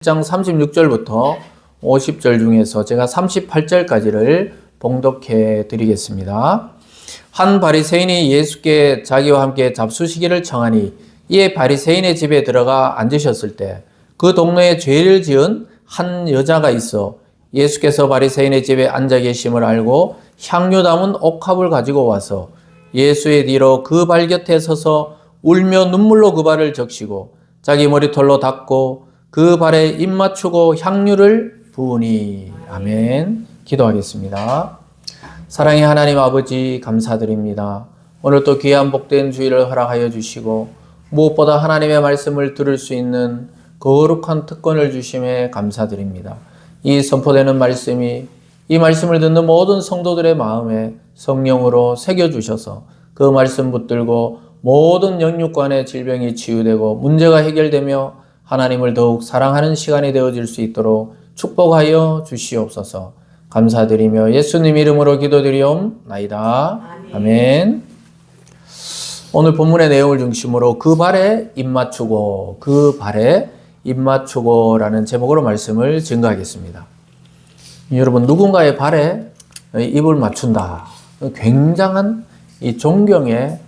1장 36절부터 50절 중에서 제가 38절까지를 봉독해 드리겠습니다. 한 바리새인이 예수께 자기와 함께 잡수시기를 청하니 이에 바리새인의 집에 들어가 앉으셨을 때 그 동네에 죄를 지은 한 여자가 있어 예수께서 바리새인의 집에 앉아 계심을 알고 향유 담은 옥합을 가지고 와서 예수의 뒤로 그 발 곁에 서서 울며 눈물로 그 발을 적시고 자기 머리털로 닦고 그 발에 입 맞추고 향유를 부으니. 아멘. 기도하겠습니다. 사랑의 하나님 아버지, 감사드립니다. 오늘 또 귀한 복된 주일을 허락하여 주시고 무엇보다 하나님의 말씀을 들을 수 있는 거룩한 특권을 주심에 감사드립니다. 이 선포되는 말씀이 이 말씀을 듣는 모든 성도들의 마음에 성령으로 새겨주셔서 그 말씀 붙들고 모든 영육간의 질병이 치유되고 문제가 해결되며 하나님을 더욱 사랑하는 시간이 되어질 수 있도록 축복하여 주시옵소서. 감사드리며 예수님 이름으로 기도드리옵나이다. 아멘. 오늘 본문의 내용을 중심으로 그 발에 입 맞추고, 그 발에 입 맞추고라는 제목으로 말씀을 증거하겠습니다. 여러분, 누군가의 발에 입을 맞춘다. 굉장한 이 존경의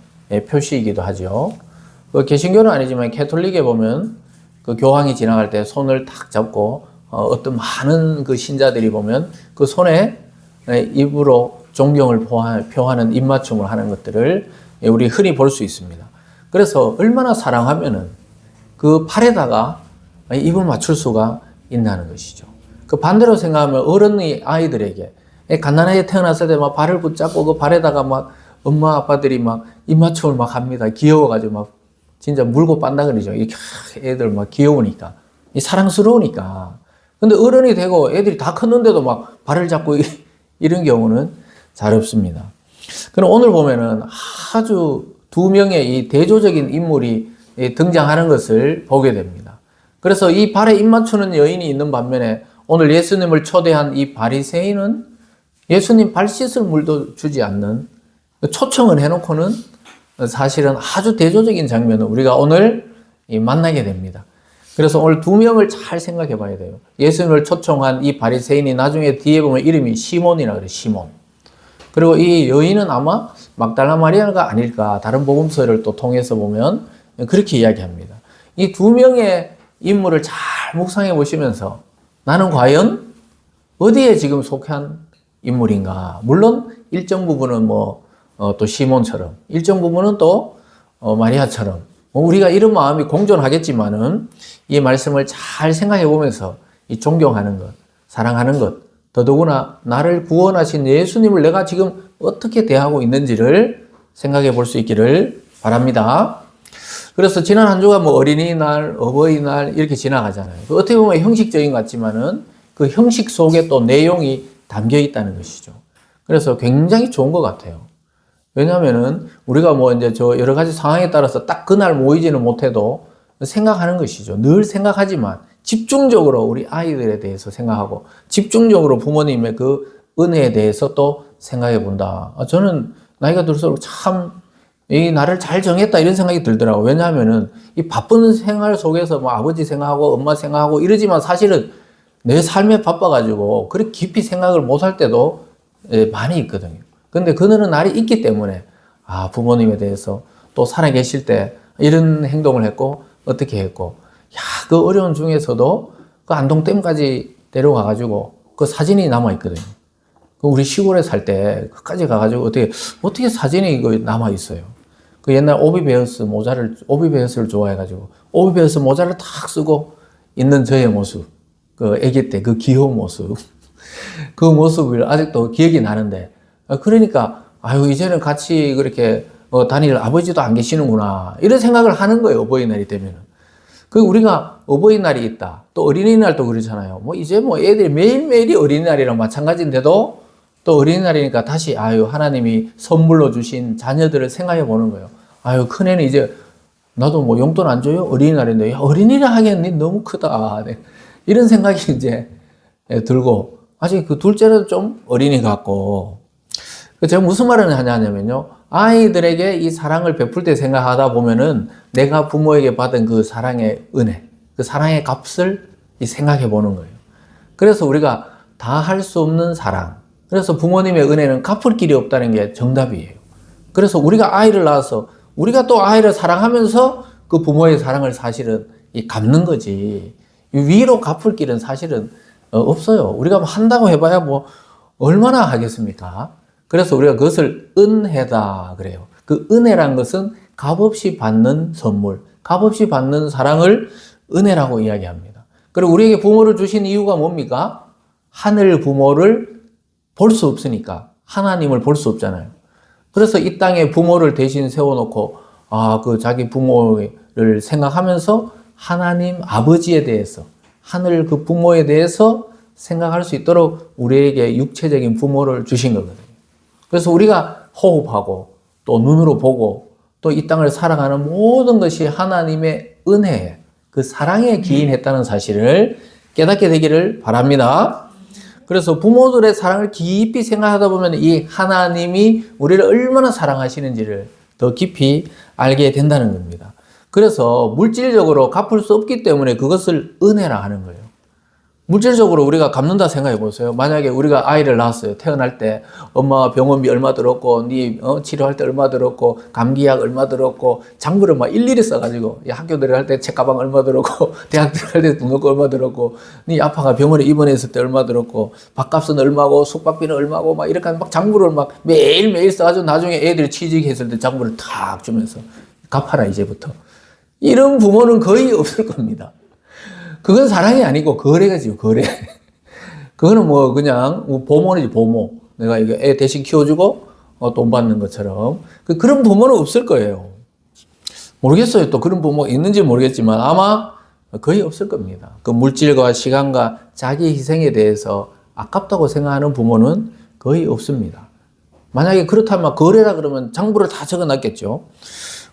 표시이기도 하죠. 개신교는 아니지만 캐톨릭에 보면 그 교황이 지나갈 때 손을 탁 잡고 어떤 많은 그 신자들이 보면 그 손에 입으로 존경을 표하는 입맞춤을 하는 것들을 우리 흔히 볼 수 있습니다. 그래서 얼마나 사랑하면은 그 팔에다가 입을 맞출 수가 있다는 것이죠. 그 반대로 생각하면 어른이 아이들에게 갓난아이에 태어났을 때 막 발을 붙잡고 그 발에다가 막 엄마 아빠들이 막 입맞춤을 막 합니다. 귀여워가지고 막 진짜 물고 빤다 그러죠. 이렇게 애들 막 귀여우니까, 사랑스러우니까. 근데 어른이 되고 애들이 다 컸는데도 막 발을 잡고 이런 경우는 잘 없습니다. 그럼 오늘 보면은 아주 두 명의 이 대조적인 인물이 등장하는 것을 보게 됩니다. 그래서 이 발에 입 맞추는 여인이 있는 반면에 오늘 예수님을 초대한 이 바리새인은 예수님 발 씻을 물도 주지 않는, 초청을 해놓고는 사실은 아주 대조적인 장면을 우리가 오늘 만나게 됩니다. 그래서 오늘 두 명을 잘 생각해 봐야 돼요. 예수님을 초청한 이 바리새인이 나중에 뒤에 보면 이름이 시몬이라 그래요. 시몬. 그리고 이 여인은 아마 막달라 마리아가 아닐까, 다른 복음서를 또 통해서 보면 그렇게 이야기합니다. 이 두 명의 인물을 잘 묵상해 보시면서 나는 과연 어디에 지금 속한 인물인가. 물론 일정 부분은 또 시몬처럼, 일정 부분은 또 마리아처럼 우리가 이런 마음이 공존하겠지만은 이 말씀을 잘 생각해 보면서 이 존경하는 것, 사랑하는 것, 더더구나 나를 구원하신 예수님을 내가 지금 어떻게 대하고 있는지를 생각해 볼 수 있기를 바랍니다. 그래서 지난 한 주가 어린이날, 어버이날 이렇게 지나가잖아요. 어떻게 보면 형식적인 것 같지만은 그 형식 속에 또 내용이 담겨 있다는 것이죠. 그래서 굉장히 좋은 것 같아요. 왜냐하면은 우리가 이제 여러 가지 상황에 따라서 딱 그날 모이지는 못해도 생각하는 것이죠. 늘 생각하지만 집중적으로 우리 아이들에 대해서 생각하고 집중적으로 부모님의 그 은혜에 대해서 또 생각해 본다. 저는 나이가 들수록 참 이 나를 잘 정했다 이런 생각이 들더라고요. 왜냐하면은 이 바쁜 생활 속에서 아버지 생각하고 엄마 생각하고 이러지만 사실은 내 삶에 바빠가지고 그렇게 깊이 생각을 못할 때도 많이 있거든요. 근데 그늘은 날이 있기 때문에 부모님에 대해서 또 살아계실 때 이런 행동을 했고 어떻게 했고, 그 어려운 중에서도 그 안동댐까지 데려가가지고 그 사진이 남아있거든요. 우리 시골에 살 때 끝까지 가가지고 어떻게 사진이 남아 있어요. 그 옛날 오비베어스를 좋아해가지고 오비베어스 모자를 탁 쓰고 있는 저의 모습, 그 아기 때 그 귀여운 모습, 그 모습을 아직도 기억이 나는데, 그러니까 이제는 같이 그렇게 다닐 아버지도 안 계시는구나 이런 생각을 하는 거예요. 어버이날이 되면은. 우리가 어버이날이 있다, 또 어린이날도 그렇잖아요. 이제 애들이 매일매일이 어린이날이랑 마찬가지인데도 또 어린이날이니까 다시 하나님이 선물로 주신 자녀들을 생각해 보는 거예요. 큰애는 이제 나도 용돈 안 줘요? 어린이날인데 어린이라 하기엔 너무 크다. 이런 생각이 이제 들고, 아직 그 둘째는 좀 어린이 같고. 제가 무슨 말을 하냐면요, 아이들에게 이 사랑을 베풀 때 생각하다 보면은 내가 부모에게 받은 그 사랑의 은혜, 그 사랑의 값을 이 생각해 보는 거예요. 그래서 우리가 다 할 수 없는 사랑. 그래서 부모님의 은혜는 갚을 길이 없다는 게 정답이에요. 그래서 우리가 아이를 낳아서 우리가 또 아이를 사랑하면서 그 부모의 사랑을 사실은 갚는 거지. 위로 갚을 길은 사실은 없어요. 우리가 뭐 한다고 해봐야 뭐 얼마나 하겠습니까? 그래서 우리가 그것을 은혜다 그래요. 그 은혜란 것은 값없이 받는 선물, 값없이 받는 사랑을 은혜라고 이야기합니다. 그리고 우리에게 부모를 주신 이유가 뭡니까? 하늘 부모를 볼 수 없으니까. 하나님을 볼 수 없잖아요. 그래서 이 땅에 부모를 대신 세워놓고 그 자기 부모를 생각하면서 하나님 아버지에 대해서, 하늘 그 부모에 대해서 생각할 수 있도록 우리에게 육체적인 부모를 주신 거거든요. 그래서 우리가 호흡하고 또 눈으로 보고 또 이 땅을 살아가는 모든 것이 하나님의 은혜, 그 사랑에 기인했다는 사실을 깨닫게 되기를 바랍니다. 그래서 부모들의 사랑을 깊이 생각하다 보면 이 하나님이 우리를 얼마나 사랑하시는지를 더 깊이 알게 된다는 겁니다. 그래서 물질적으로 갚을 수 없기 때문에 그것을 은혜라 하는 거예요. 물질적으로 우리가 갚는다 생각해 보세요. 만약에 우리가 아이를 낳았어요. 태어날 때 엄마 병원비 얼마 들었고, 치료할 때 얼마 들었고, 감기약 얼마 들었고, 장부를 막 일일이 써가지고, 학교 들어갈 때 책가방 얼마 들었고, 대학 들어갈 때 등록금 얼마 들었고, 아빠가 병원에 입원했을 때 얼마 들었고, 밥값은 얼마고, 숙박비는 얼마고, 막 이렇게 막 장부를 막 매일매일 써가지고 나중에 애들이 취직했을 때 장부를 탁 주면서 갚아라 이제부터. 이런 부모는 거의 없을 겁니다. 그건 사랑이 아니고 거래가지요, 거래. 그거는 뭐 그냥 보모이지, 보모. 내가 이거 애 대신 키워주고 돈 받는 것처럼. 그런 부모는 없을 거예요. 모르겠어요. 또 그런 부모 있는지 모르겠지만 아마 거의 없을 겁니다. 그 물질과 시간과 자기 희생에 대해서 아깝다고 생각하는 부모는 거의 없습니다. 만약에 그렇다면 거래라 그러면 장부를 다 적어놨겠죠.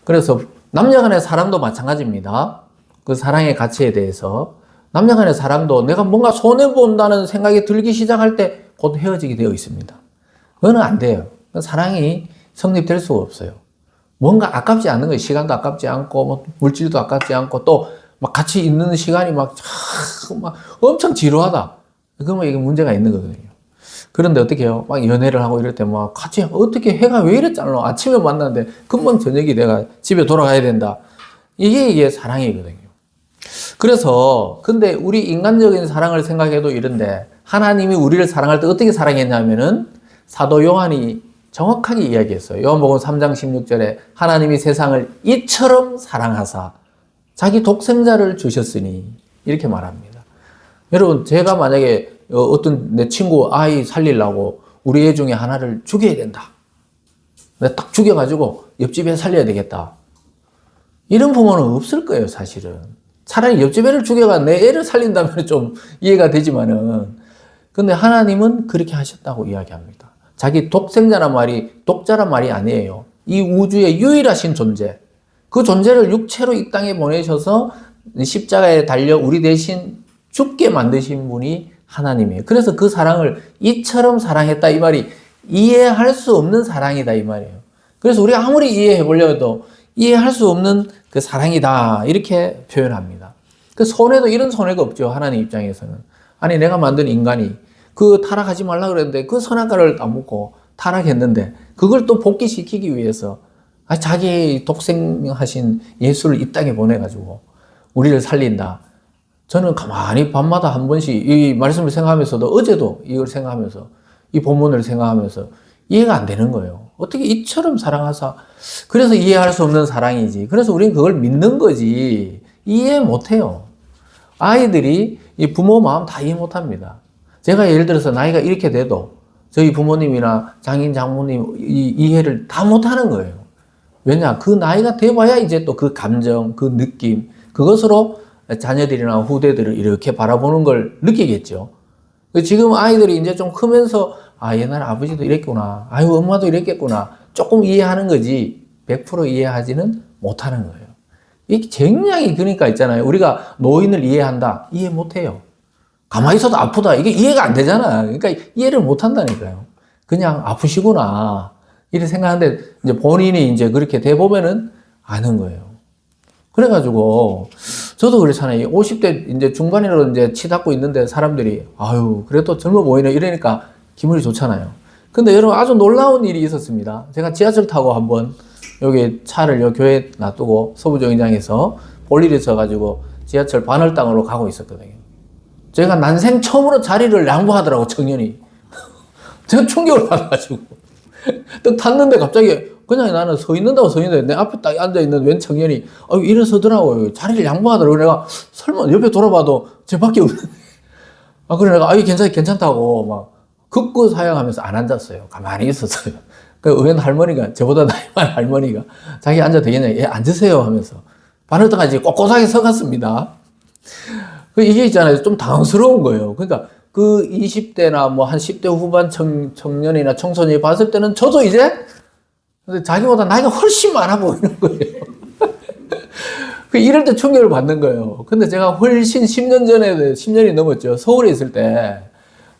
그래서 남녀 간의 사랑도 마찬가지입니다. 그 사랑의 가치에 대해서 남녀 간의 사랑도 내가 뭔가 손해본다는 생각이 들기 시작할 때 곧 헤어지게 되어 있습니다. 그거는 안 돼요. 사랑이 성립될 수가 없어요. 뭔가 아깝지 않은 거예요. 시간도 아깝지 않고, 뭐 물질도 아깝지 않고, 또 막 같이 있는 시간이 막 엄청 지루하다. 그러면 이게 문제가 있는 거거든요. 그런데 어떻게 해요? 막 연애를 하고 이럴 때 막 같이 어떻게 해가 왜 이래 짧나? 아침에 만났는데 금방 저녁이 내가 집에 돌아가야 된다. 이게 사랑이거든요. 그래서 근데 우리 인간적인 사랑을 생각해도 이런데 하나님이 우리를 사랑할 때 어떻게 사랑했냐면은 사도 요한이 정확하게 이야기했어요. 요한복음 3장 16절에 하나님이 세상을 이처럼 사랑하사 자기 독생자를 주셨으니 이렇게 말합니다. 여러분 제가 만약에 어떤 내 친구 아이 살리려고 우리 애 중에 하나를 죽여야 된다. 내가 딱 죽여가지고 옆집에 살려야 되겠다. 이런 부모는 없을 거예요, 사실은. 차라리 옆집 애를 죽여가 내 애를 살린다면 좀 이해가 되지만은. 근데 하나님은 그렇게 하셨다고 이야기합니다. 자기 독생자란 말이 독자란 말이 아니에요. 이 우주의 유일하신 존재. 그 존재를 육체로 이 땅에 보내셔서 십자가에 달려 우리 대신 죽게 만드신 분이 하나님이에요. 그래서 그 사랑을 이처럼 사랑했다 이 말이 이해할 수 없는 사랑이다 이 말이에요. 그래서 우리가 아무리 이해해 보려고 해도 이해할 수 없는 그 사랑이다 이렇게 표현합니다. 그 손해도 이런 손해가 없죠. 하나님 입장에서는. 아니 내가 만든 인간이 그 타락하지 말라 그랬는데 그 선악과를 따먹고 타락했는데 그걸 또 복귀시키기 위해서 자기 독생하신 예수를 이 땅에 보내가지고 우리를 살린다. 저는 가만히 밤마다 한 번씩 이 말씀을 생각하면서도 어제도 이걸 생각하면서 이 본문을 생각하면서 이해가 안 되는 거예요. 어떻게 이처럼 사랑하사. 그래서 이해할 수 없는 사랑이지. 그래서 우리는 그걸 믿는 거지. 이해 못 해요. 아이들이 이 부모 마음 다 이해 못 합니다. 제가 예를 들어서 나이가 이렇게 돼도 저희 부모님이나 장인, 장모님 이해를 다 못 하는 거예요. 왜냐? 그 나이가 돼봐야 이제 또 그 감정, 그 느낌, 그것으로 자녀들이나 후대들을 이렇게 바라보는 걸 느끼겠죠. 지금 아이들이 이제 좀 크면서 옛날 아버지도 이랬구나. 아유, 엄마도 이랬겠구나. 조금 이해하는 거지 100% 이해하지는 못하는 거예요. 이게 굉장히 그러니까 있잖아요. 우리가 노인을 이해한다. 이해 못해요. 가만히 있어도 아프다. 이게 이해가 안 되잖아. 그러니까 이해를 못한다니까요. 그냥 아프시구나. 이렇게 생각하는데 이제 본인이 이제 그렇게 돼 보면은 아는 거예요. 그래가지고 저도 그렇잖아요. 50대 이제 중반으로 이제 치닫고 있는데 사람들이 아유 그래도 젊어 보이네 이러니까 기분이 좋잖아요. 근데 여러분 아주 놀라운 일이 있었습니다. 제가 지하철 타고 한번 여기 차를 요 교회에 놔두고 서부정류장에서 볼 일이 있어가지고 지하철 반월당으로 가고 있었거든요. 제가 난생 처음으로 자리를 양보하더라고 청년이. 제가 충격을 받아가지고 딱 탔는데 갑자기 그냥 나는 서 있는다고 서 있는데 내 앞에 딱 앉아있는 웬 청년이 일어서더라고요. 자리를 양보하더라고요. 내가 설마 옆에 돌아봐도 쟤밖에 없는데 그래 내가 괜찮다고 막 극구 사양하면서 안 앉았어요. 가만히 있었어요. 그 의원 할머니가 저보다 나이 많은 할머니가 자기 앉아도 되겠냐? 예, 앉으세요 하면서 반월당까지 꼿꼿하게 서갔습니다. 이게 있잖아요. 좀 당황스러운 거예요. 그러니까 그 20대나 뭐 한 10대 후반 청년이나 청소년이 봤을 때는 저도 이제 자기보다 나이가 훨씬 많아 보이는 거예요. 이럴 때 충격을 받는 거예요. 근데 제가 훨씬 10년 전에, 10년이 넘었죠. 서울에 있을 때,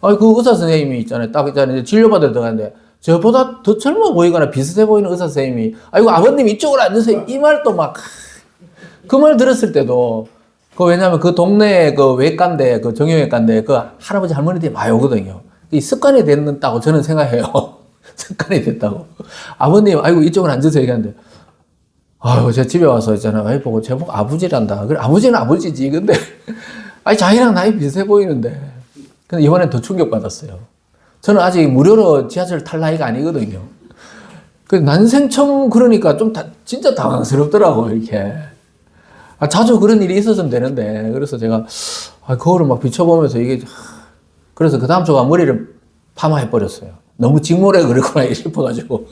그 의사 선생님이 있잖아요. 딱 있잖아요. 진료받으러 들어갔는데, 저보다 더 젊어 보이거나 비슷해 보이는 의사 선생님이, 아이고, 아버님 이쪽으로 앉으세요. 이 말도 막, 그 말 들었을 때도, 왜냐면 그 동네에 그 외과인데, 그 정형외과인데, 그 할아버지 할머니들이 많이 오거든요. 이 습관이 됐다고 저는 생각해요. 습관이 됐다고. 아버님, 아이고, 이쪽으로 앉으세요. 얘기하는데, 제 집에 와서 있잖아요. 아이, 보고, 제목 아버지란다. 그래, 아버지는 아버지지. 근데, 자기랑 나이 비슷해 보이는데. 근데 이번엔 더 충격받았어요. 저는 아직 무료로 지하철 탈 나이가 아니거든요. 난생 처음 그러니까 좀 진짜 당황스럽더라고요, 이렇게. 자주 그런 일이 있었으면 되는데. 그래서 제가, 거울을 막 비춰보면서 이게, 그래서 그 다음 주가 머리를 파마해버렸어요. 너무 직모래 그랬구나 싶어가지고.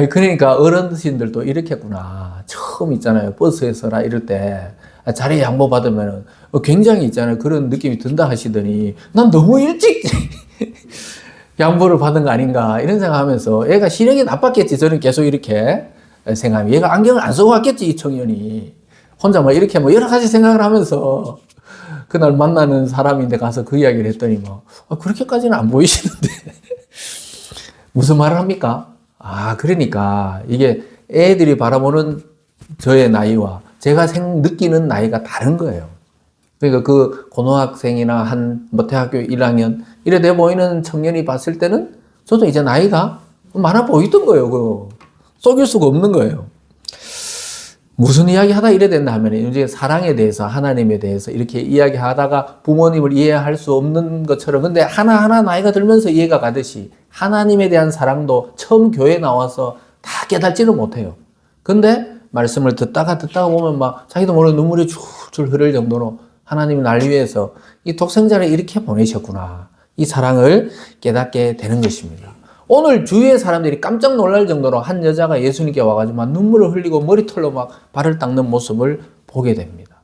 그러니까 어른들도 이렇게 했구나. 처음 있잖아요. 버스에서나 이럴 때 자리 양보 받으면 굉장히 있잖아요. 그런 느낌이 든다 하시더니 난 너무 일찍 양보를 받은 거 아닌가 이런 생각하면서 얘가 시력이 나빴겠지. 저는 계속 이렇게 생각하면 얘가 안경을 안 쓰고 왔겠지. 이 청년이 혼자 뭐 이렇게 뭐 여러 가지 생각을 하면서 그날 만나는 사람인데 가서 그 이야기를 했더니 그렇게까지는 안 보이시는데 무슨 말을 합니까? 그러니까 이게 애들이 바라보는 저의 나이와 제가 느끼는 나이가 다른 거예요. 그러니까 그 고등학생이나 대학교 1학년 이래 돼 보이는 청년이 봤을 때는 저도 이제 나이가 많아 보이던 거예요. 속일 수가 없는 거예요. 무슨 이야기 하다 이래 된다 하면 이제 사랑에 대해서 하나님에 대해서 이렇게 이야기하다가 부모님을 이해할 수 없는 것처럼 근데 하나하나 나이가 들면서 이해가 가듯이 하나님에 대한 사랑도 처음 교회 나와서 다 깨닫지는 못해요. 근데 말씀을 듣다가 보면 막 자기도 모르는 눈물이 줄줄 흐를 정도로 하나님이 날 위해서 이 독생자를 이렇게 보내셨구나. 이 사랑을 깨닫게 되는 것입니다. 오늘 주위의 사람들이 깜짝 놀랄 정도로 한 여자가 예수님께 와가지고 막 눈물을 흘리고 머리털로 막 발을 닦는 모습을 보게 됩니다.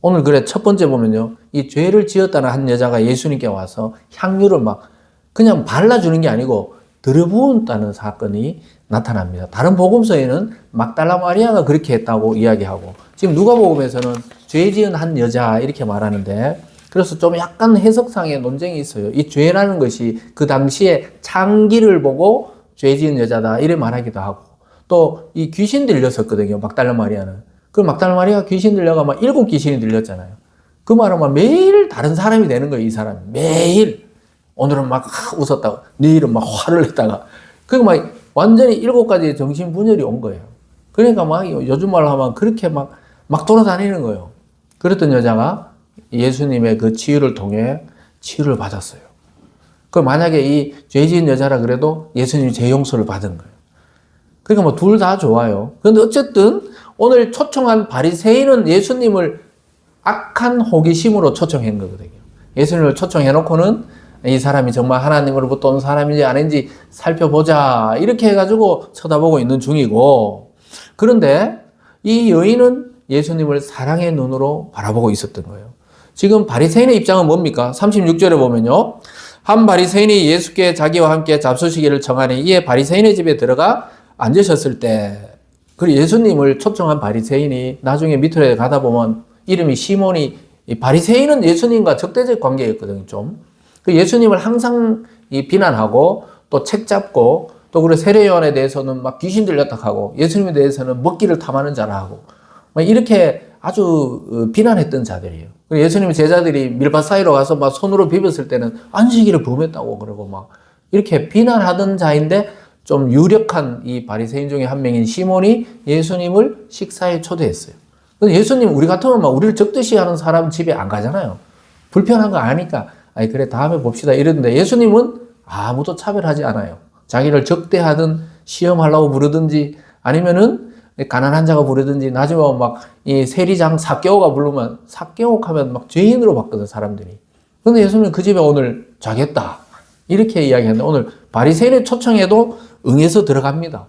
오늘 첫 번째 보면요. 이 죄를 지었다는 한 여자가 예수님께 와서 향유를 막 그냥 발라주는 게 아니고 들여부었다는 사건이 나타납니다. 다른 복음서에는 막달라 마리아가 그렇게 했다고 이야기하고 지금 누가복음에서는 죄 지은 한 여자 이렇게 말하는데 그래서 좀 약간 해석상의 논쟁이 있어요. 이 죄라는 것이 그 당시에 창기를 보고 죄 지은 여자다 이래 말하기도 하고 또 이 귀신 들렸었거든요. 막달라 마리아는. 그 막달라 마리아가 귀신 들려가 막 7 귀신이 들렸잖아요. 그 말은 막 매일 다른 사람이 되는 거예요. 이 사람이. 매일. 오늘은 막 웃었다가 내일은 막 화를 냈다가 막 완전히 7가지의 정신분열이 온 거예요. 그러니까 막 요즘 말로 하면 그렇게 막 돌아다니는 거예요. 그랬던 여자가 예수님의 그 치유를 통해 치유를 받았어요. 만약에 이 죄 지은 여자라 그래도 예수님이 죄 용서를 받은 거예요. 그러니까 둘 다 좋아요. 그런데 어쨌든 오늘 초청한 바리새인은 예수님을 악한 호기심으로 초청한 거거든요. 예수님을 초청해 놓고는 이 사람이 정말 하나님으로부터 온 사람인지 아닌지 살펴보자 이렇게 해가지고 쳐다보고 있는 중이고 그런데 이 여인은 예수님을 사랑의 눈으로 바라보고 있었던 거예요. 지금 바리새인의 입장은 뭡니까? 36절에 보면요. 한 바리새인이 예수께 자기와 함께 잡수시기를 청하니 이에 바리새인의 집에 들어가 앉으셨을 때 그리고 예수님을 초청한 바리새인이 나중에 밑으로 가다 보면 이름이 시몬이 바리새인은 예수님과 적대적 관계였거든요. 좀. 예수님을 항상 비난하고 또 책 잡고 또 그리고 세례요한에 대해서는 막 귀신 들렸다 하고 예수님에 대해서는 먹기를 탐하는 자라 하고 막 이렇게 아주 비난했던 자들이에요. 예수님 제자들이 밀밭 사이로 가서 막 손으로 비볐을 때는 안식일을 범했다고 그러고 막 이렇게 비난하던 자인데 좀 유력한 이 바리새인 중에 한 명인 시몬이 예수님을 식사에 초대했어요. 근데 예수님 우리 같으면 막 우리를 적듯이 하는 사람 집에 안 가잖아요. 불편한 거 아니까 아니 그래 다음에 봅시다 이러는데 예수님은 아무도 차별하지 않아요. 자기를 적대하든 시험하려고 부르든지 아니면은 가난한 자가 부르든지 나중에 막 이 세리장 삭개오가 부르면 삭개옥 하면 막 죄인으로 봤거든 사람들이. 근데 예수님은 그 집에 오늘 자겠다 이렇게 이야기하는데 오늘 바리새인의 초청에도 응해서 들어갑니다.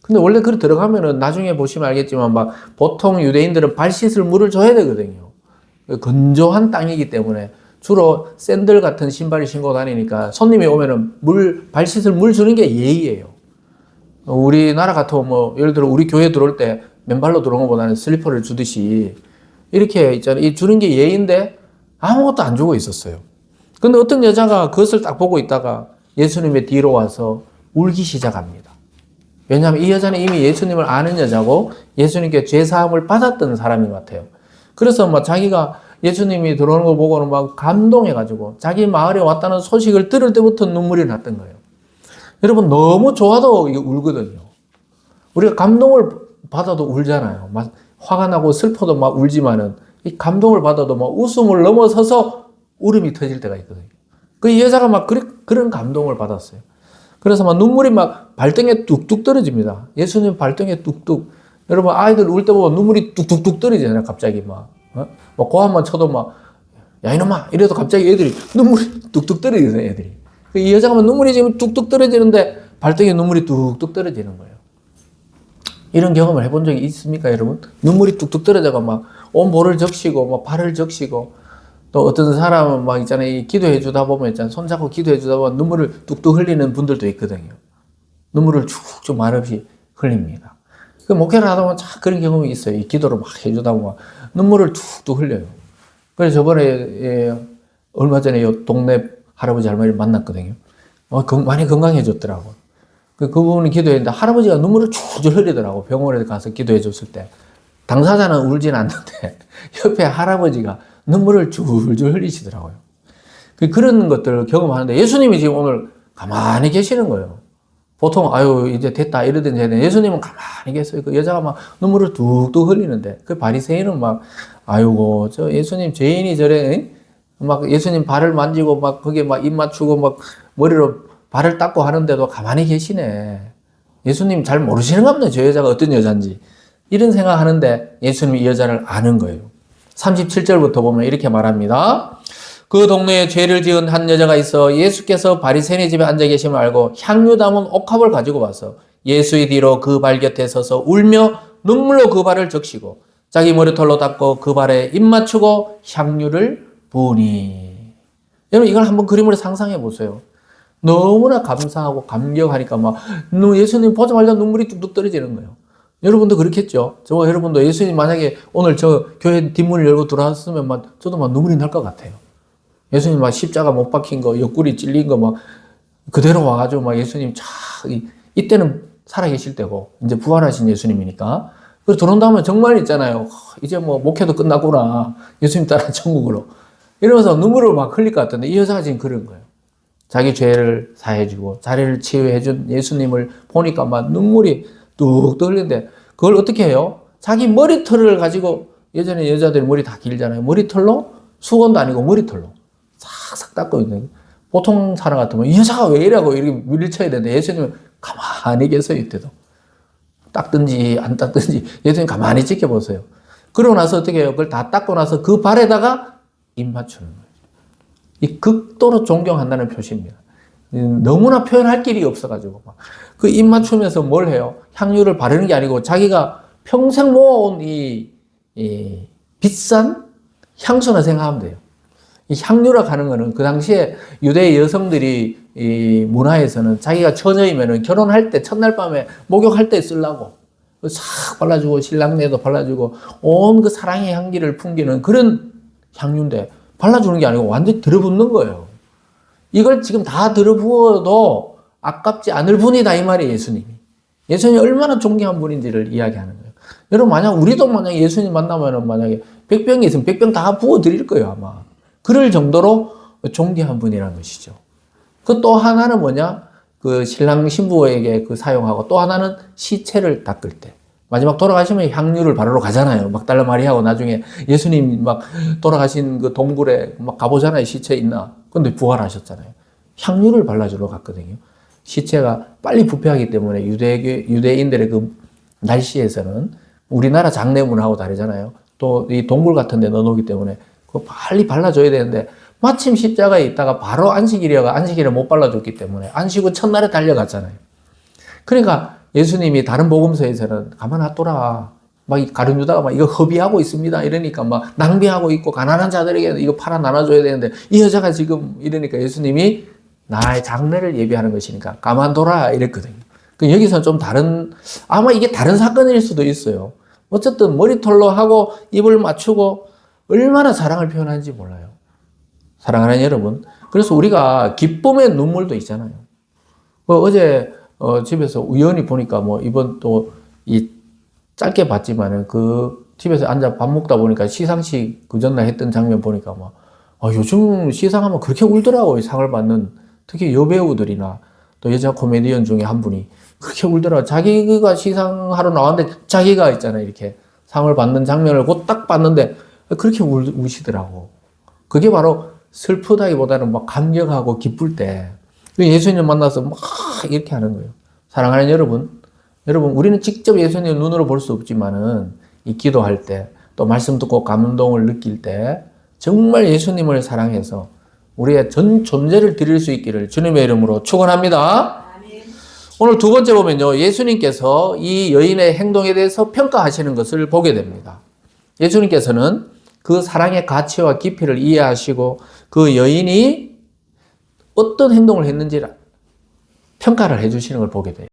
근데 원래 그렇게 들어가면은 나중에 보시면 알겠지만 막 보통 유대인들은 발 씻을 물을 줘야 되거든요. 건조한 땅이기 때문에 주로 샌들 같은 신발을 신고 다니니까 손님이 오면은 발 씻을 물 주는 게 예의예요. 우리나라 같으면 뭐 예를 들어 우리 교회 들어올 때 맨발로 들어온 것보다는 슬리퍼를 주듯이 이렇게 있잖아요. 이 주는 게 예의인데 아무것도 안 주고 있었어요. 근데 어떤 여자가 그것을 딱 보고 있다가 예수님의 뒤로 와서 울기 시작합니다. 왜냐하면 이 여자는 이미 예수님을 아는 여자고 예수님께 죄사함을 받았던 사람인 것 같아요. 그래서 막 자기가 예수님이 들어오는 거 보고는 막 감동해가지고 자기 마을에 왔다는 소식을 들을 때부터 눈물이 났던 거예요. 여러분 너무 좋아도 이게 울거든요. 우리가 감동을 받아도 울잖아요. 막 화가 나고 슬퍼도 막 울지만은 이 감동을 받아도 막 웃음을 넘어서서 울음이 터질 때가 있거든요. 그 여자가 막 그런 감동을 받았어요. 그래서 막 눈물이 막 발등에 뚝뚝 떨어집니다. 예수님 발등에 뚝뚝. 여러분 아이들 울 때 보면 눈물이 뚝뚝뚝 떨어지잖아요. 갑자기 막. 막 고함만 쳐도 막 야 이놈아 이래도 갑자기 애들이 눈물이 뚝뚝 떨어지잖아요. 애들이. 이 여자가 눈물이 지금 뚝뚝 떨어지는데 발등에 눈물이 뚝뚝 떨어지는 거예요. 이런 경험을 해본 적이 있습니까, 여러분? 눈물이 뚝뚝 떨어져가 막 온 볼을 적시고, 막 발을 적시고, 또 어떤 사람은 막 있잖아요. 기도해 주다 보면 있잖아요. 손잡고 기도해 주다 보면 눈물을 뚝뚝 흘리는 분들도 있거든요. 눈물을 쭉쭉 말없이 흘립니다. 그 목회를 하다 보면 참 그런 경험이 있어요. 이 기도를 막 해주다 보면 눈물을 툭툭 흘려요. 그래서 저번에 얼마 전에 요 동네 할아버지 할머니를 만났거든요. 많이 건강해졌더라고. 그분이 기도했는데 할아버지가 눈물을 줄줄 흘리더라고. 병원에 가서 기도해 줬을 때. 당사자는 울진 않는데 옆에 할아버지가 눈물을 줄줄 흘리시더라고요. 그런 것들을 경험하는데 예수님이 지금 오늘 가만히 계시는 거예요. 보통 아유 이제 됐다 이러던 예수님은 가만히 계세요. 그 여자가 막 눈물을 뚝뚝 흘리는데 그 바리새인은 막 아이고 저 예수님 죄인이 저래 막 예수님 발을 만지고 막 거기에 막 입 맞추고 막 머리로 발을 닦고 하는데도 가만히 계시네. 예수님 잘 모르시는가 보네. 저 여자가 어떤 여잔지. 이런 생각하는데 예수님이 이 여자를 아는 거예요. 37절부터 보면 이렇게 말합니다. 그 동네에 죄를 지은 한 여자가 있어 예수께서 바리새인의 집에 앉아 계심을 알고 향유 담은 옥합을 가지고 와서 예수의 뒤로 그 발 곁에 서서 울며 눈물로 그 발을 적시고 자기 머리털로 닦고 그 발에 입 맞추고 향유를 부으니. 여러분 이걸 한번 그림으로 상상해 보세요. 너무나 감사하고 감격하니까 막 예수님 보자마자 눈물이 뚝뚝 떨어지는 거예요. 여러분도 그렇겠죠? 저와 여러분도 예수님 만약에 오늘 저 교회 뒷문을 열고 들어왔으면 막 저도 막 눈물이 날 것 같아요. 예수님 막 십자가 못 박힌 거, 옆구리 찔린 거 막 그대로 와가지고 막 예수님 이때는 살아계실 때고 이제 부활하신 예수님이니까. 그래서 들어온 다음에 정말 있잖아요. 이제 뭐 목회도 끝났구나. 예수님 따라 천국으로. 이러면서 눈물을 막 흘릴 것 같은데 이 여자가 지금 그런 거예요. 자기 죄를 사해주고 자리를 치유해준 예수님을 보니까 막 눈물이 뚝뚝 흘리는데 그걸 어떻게 해요? 자기 머리털을 가지고 예전에 여자들 머리 다 길잖아요. 머리털로 수건도 아니고 머리털로 싹싹 닦고 있는. 보통 사람 같으면 이 여자가 왜 이러고 이렇게 밀쳐야 되는데 예수님은 가만히 계세요. 이때도 닦든지 안 닦든지 예수님 가만히 지켜보세요. 그러고 나서 어떻게 해요? 그걸 다 닦고 나서 그 발에다가 입 맞추는 거예요. 이 극도로 존경한다는 표시입니다. 너무나 표현할 길이 없어가지고 그 입 맞추면서 뭘 해요? 향유를 바르는 게 아니고 자기가 평생 모아온 이 비싼 향수나 생각하면 돼요. 이 향유라고 하는 거는 그 당시에 유대 여성들이 이 문화에서는 자기가 처녀이면은 결혼할 때 첫날 밤에 목욕할 때 쓰려고 싹 발라주고 신랑내도 발라주고 온 그 사랑의 향기를 풍기는 그런 향유인데 발라주는 게 아니고 완전히 들어붙는 거예요. 이걸 지금 다 들어부어도 아깝지 않을 분이다 이 말이에요. 예수님이 얼마나 존경한 분인지를 이야기하는 거예요. 여러분, 우리도 만약 예수님 만나면은 만약에 100병이 있으면 100병 다 부어드릴 거예요, 아마. 그럴 정도로 존귀한 분이라는 것이죠. 그 또 하나는 뭐냐? 그 신랑 신부에게 그 사용하고 또 하나는 시체를 닦을 때. 마지막 돌아가시면 향유를 바르러 가잖아요. 막달라 마리아하고 나중에 예수님 막 돌아가신 그 동굴에 막 가보잖아요. 시체 있나? 근데 부활하셨잖아요. 향유를 발라주러 갔거든요. 시체가 빨리 부패하기 때문에 유대인들의 그 날씨에서는 우리나라 장례문하고 다르잖아요. 또 이 동굴 같은 데 넣어놓기 때문에 그거 빨리 발라줘야 되는데 마침 십자가에 있다가 바로 안식일이어가 안식일에 못 발라줬기 때문에 안식 후 첫날에 달려갔잖아요. 그러니까 예수님이 다른 복음서에서는 가만 놔둬라. 막 가룟 유다가 막 이거 허비하고 있습니다. 이러니까 막 낭비하고 있고 가난한 자들에게 이거 팔아 나눠줘야 되는데 이 여자가 지금 이러니까 예수님이 나의 장례를 예비하는 것이니까 가만둬라 이랬거든요. 여기서는 좀 아마 이게 다른 사건일 수도 있어요. 어쨌든 머리털로 하고 입을 맞추고 얼마나 사랑을 표현하는지 몰라요. 사랑하는 여러분. 그래서 우리가 기쁨의 눈물도 있잖아요. 어제 집에서 우연히 보니까 이번 또 이 짧게 봤지만은 그 집에서 앉아 밥 먹다 보니까 시상식 그 전날 했던 장면 보니까 요즘 시상하면 그렇게 울더라고요. 상을 받는 특히 여배우들이나 또 여자 코미디언 중에 한 분이 그렇게 울더라고요. 자기가 시상하러 나왔는데 자기가 있잖아요. 이렇게 상을 받는 장면을 곧 딱 봤는데 그렇게 우시더라고. 그게 바로 슬프다기보다는 막 감격하고 기쁠 때 예수님 만나서 막 이렇게 하는 거예요. 사랑하는 여러분, 우리는 직접 예수님을 눈으로 볼 수 없지만은 이 기도할 때 또 말씀 듣고 감동을 느낄 때 정말 예수님을 사랑해서 우리의 전 존재를 드릴 수 있기를 주님의 이름으로 축원합니다. 오늘 두 번째 보면요. 예수님께서 이 여인의 행동에 대해서 평가하시는 것을 보게 됩니다. 예수님께서는 그 사랑의 가치와 깊이를 이해하시고 그 여인이 어떤 행동을 했는지 평가를 해주시는 걸 보게 돼요.